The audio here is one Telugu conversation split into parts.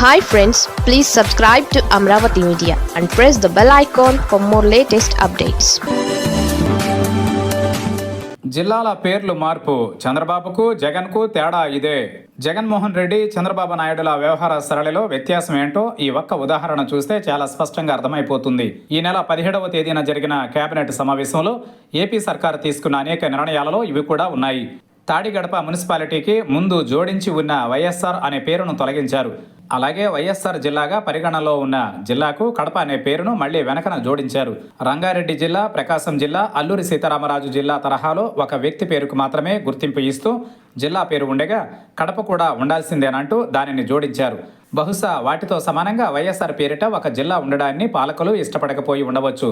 Hi friends, please subscribe to Amravati Media and press the bell icon for more latest updates. జిల్లాల పేర్లు మార్పు చంద్రబాబుకు జగన్కు తేడా ఇదే. జగన్మోహన్ రెడ్డి చంద్రబాబు నాయుడుల వ్యవహార సరళిలో వ్యత్యాసం ఏంటో ఈ ఒక్క ఉదాహరణ చూస్తే చాలా స్పష్టంగా అర్థమైపోతుంది. ఈ నెల 17వ తేదీన జరిగిన కేబినెట్ సమావేశంలో ఏపీ సర్కారు తీసుకున్న అనేక నిర్ణయాలలో ఇవి కూడా ఉన్నాయి. తాడిగడప మున్సిపాలిటీకి ముందు జోడించి ఉన్న వైఎస్ఆర్ అనే పేరును తొలగించారు. అలాగే వైఎస్ఆర్ జిల్లాగా పరిగణనలో ఉన్న జిల్లాకు కడప అనే పేరును మళ్లీ వెనకన జోడించారు. రంగారెడ్డి జిల్లా, ప్రకాశం జిల్లా, అల్లూరి సీతారామరాజు జిల్లా తరహాలో ఒక వ్యక్తి పేరుకు మాత్రమే గుర్తింపు ఇస్తూ జిల్లా పేరు ఉండగా కడప కూడా ఉండాల్సిందేనంటూ దానిని జోడించారు. బహుశా వాటితో సమానంగా వైఎస్ఆర్ పేరిట ఒక జిల్లా ఉండడాన్ని పాలకులు ఇష్టపడకపోయి ఉండవచ్చు.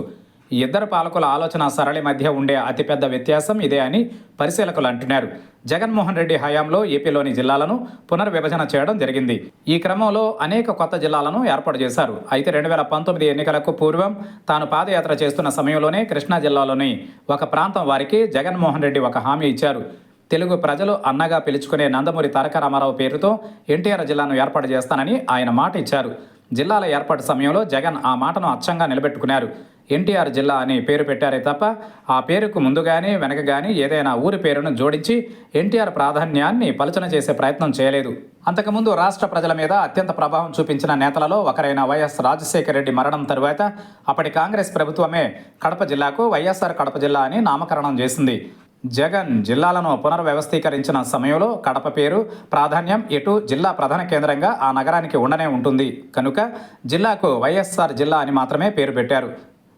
ఈ ఇద్దరు పాలకుల ఆలోచన సరళి మధ్య ఉండే అతిపెద్ద వ్యత్యాసం ఇదే అని పరిశీలకులు అంటున్నారు. జగన్మోహన్ రెడ్డి హయాంలో ఏపీలోని జిల్లాలను పునర్విభజన చేయడం జరిగింది. ఈ క్రమంలో అనేక కొత్త జిల్లాలను ఏర్పాటు చేశారు. అయితే 2019 ఎన్నికలకు పూర్వం తాను పాదయాత్ర చేస్తున్న సమయంలోనే కృష్ణా జిల్లాలోని ఒక ప్రాంతం వారికి జగన్మోహన్ రెడ్డి ఒక హామీ ఇచ్చారు. తెలుగు ప్రజలు అన్నగా పిలుచుకునే నందమూరి తారక రామారావు పేరుతో ఎన్టీఆర్ జిల్లాను ఏర్పాటు చేస్తానని ఆయన మాట ఇచ్చారు. జిల్లాల ఏర్పాటు సమయంలో జగన్ ఆ మాటను అచ్చంగా నిలబెట్టుకున్నారు. ఎన్టీఆర్ జిల్లా అని పేరు పెట్టారే తప్ప ఆ పేరుకు ముందు కానీ వెనక కానీ ఏదైనా ఊరి పేరును జోడించి ఎన్టీఆర్ ప్రాధాన్యాన్ని పలుచన చేసే ప్రయత్నం చేయలేదు. అంతకుముందు రాష్ట్ర ప్రజల మీద అత్యంత ప్రభావం చూపించిన నేతలలో ఒకరైన వైఎస్ రాజశేఖర రెడ్డి మరణం తరువాత అప్పటి కాంగ్రెస్ ప్రభుత్వమే కడప జిల్లాకు వైఎస్ఆర్ కడప జిల్లా అని నామకరణం చేసింది. జగన్ జిల్లాలను పునర్వ్యవస్థీకరించిన సమయంలో కడప పేరు ప్రాధాన్యం ఎటు జిల్లా ప్రధాన కేంద్రంగా ఆ నగరానికి ఉండనే ఉంటుంది కనుక జిల్లాకు వైఎస్ఆర్ జిల్లా అని మాత్రమే పేరు పెట్టారు.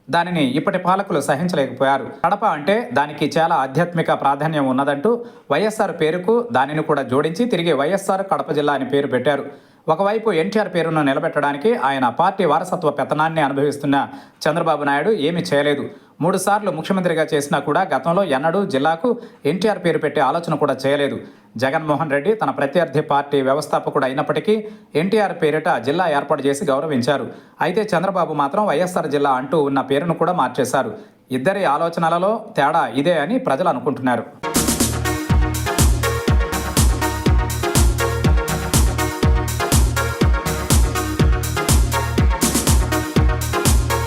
దానిని ఇప్పటి పాలకులు సహించలేకపోయారు. కడప అంటే దానికి చాలా ఆధ్యాత్మిక ప్రాధాన్యం ఉన్నదంటూ వైఎస్ఆర్ పేరుకు దానిని కూడా జోడించి తిరిగి వైఎస్ఆర్ కడప జిల్లా అని పేరు పెట్టారు. ఒకవైపు ఎన్టీఆర్ పేరును నిలబెట్టడానికి ఆయన పార్టీ వారసత్వ పెత్తనాన్ని అనుభవిస్తున్న చంద్రబాబు నాయుడు ఏమీ చేయలేదు. 3 సార్లు ముఖ్యమంత్రిగా చేసినా కూడా గతంలో ఎన్నడూ జిల్లాకు ఎన్టీఆర్ పేరు పెట్టే ఆలోచన కూడా చేయలేదు. జగన్మోహన్ రెడ్డి తన ప్రత్యర్థి పార్టీ వ్యవస్థాపకుడు అయినప్పటికీ ఎన్టీఆర్ పేరిట జిల్లా ఏర్పాటు చేసి గౌరవించారు. అయితే చంద్రబాబు మాత్రం వైఎస్ఆర్ జిల్లా అంటూ ఉన్న పేరును కూడా మార్చేశారు. ఇద్దరి ఆలోచనలలో తేడా ఇదే అని ప్రజలు అనుకుంటున్నారు.